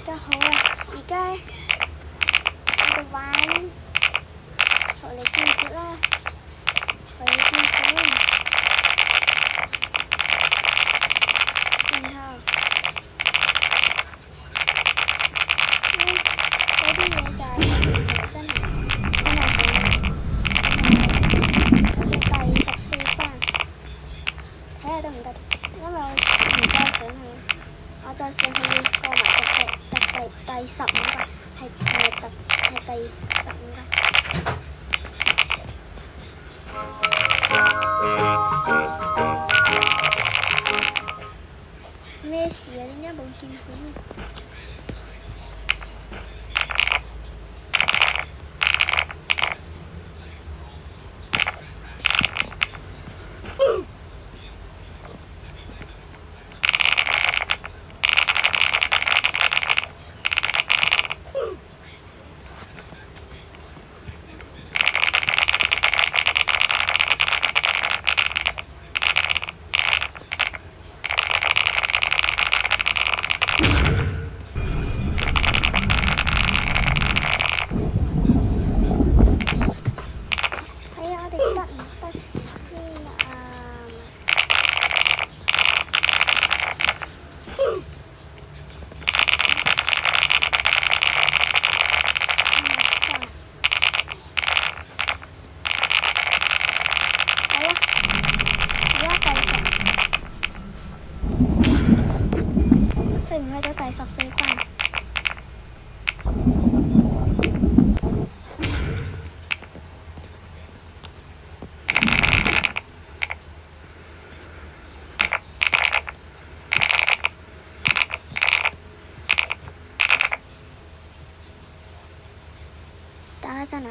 家好啊！而家我哋玩學嚟劍訣啦，學嚟劍訣，然後嗰啲嘢就係我哋真係上第14關，睇下得唔得？因為我唔再上去，我再上去要過埋第15關，係第15關。咩事啊？點解冇劍訣呢？第14關，等一陣啊！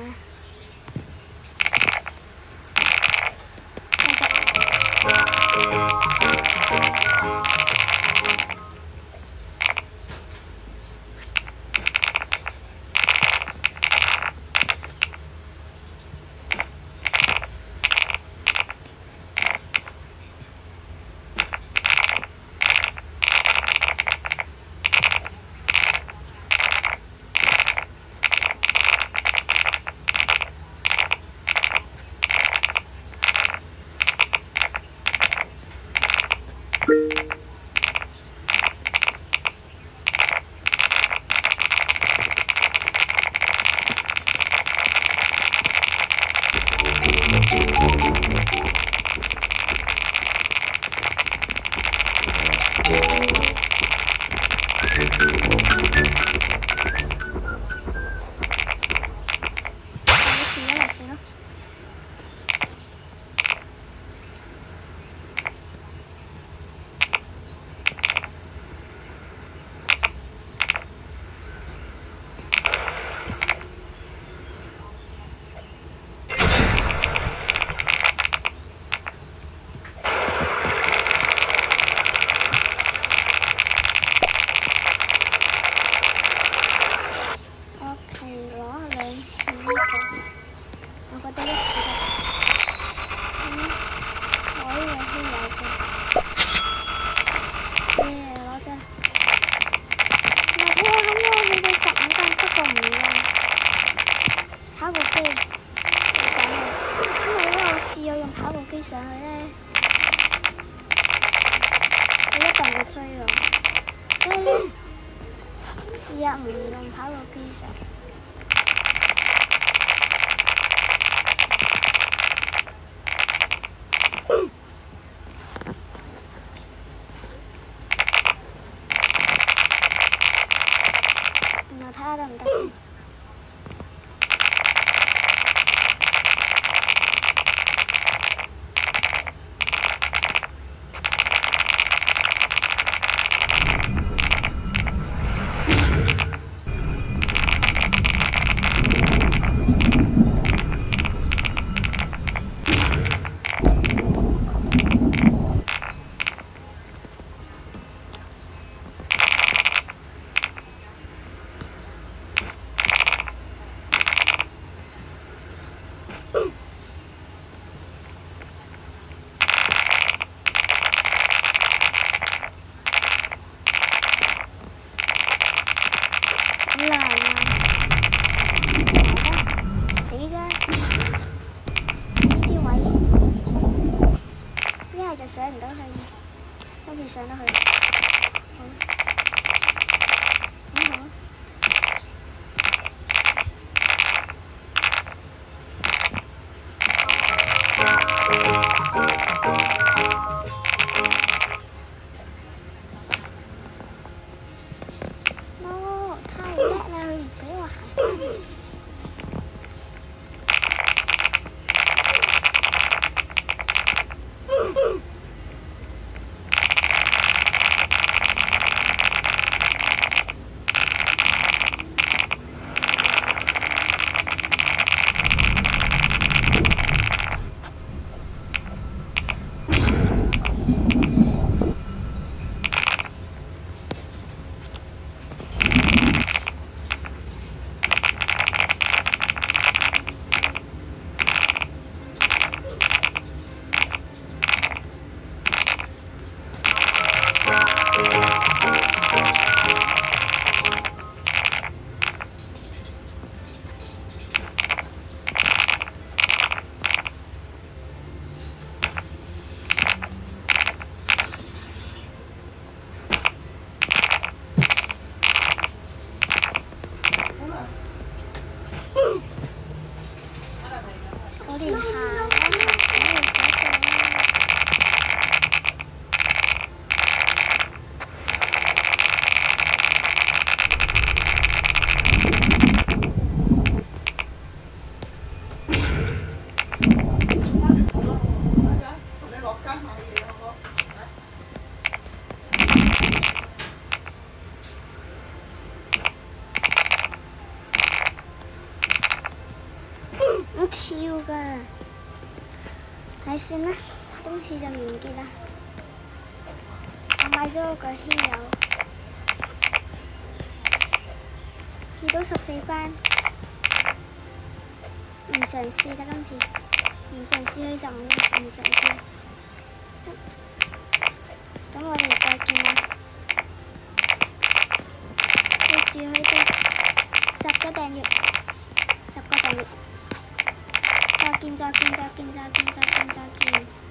上去咧，佢一定會追我，所以咧試下唔用跑步機上。然後睇下得唔得先。難啊！死啫！呢啲位一係就上唔到去，跟住上得去。好，咁好。no， 太叻啦！佢唔俾我行翻嚟。我連行都行唔到嗰個。跳㗎，唉算啦，今次就完結啦。我買咗個稀有，去到14關，唔嘗試啦今次，唔嘗試去15啦，唔嘗試。咁我哋再見啦，記住佢哋10個訂閱，10個訂閱。再見，再見，再見，再見，再見，再見。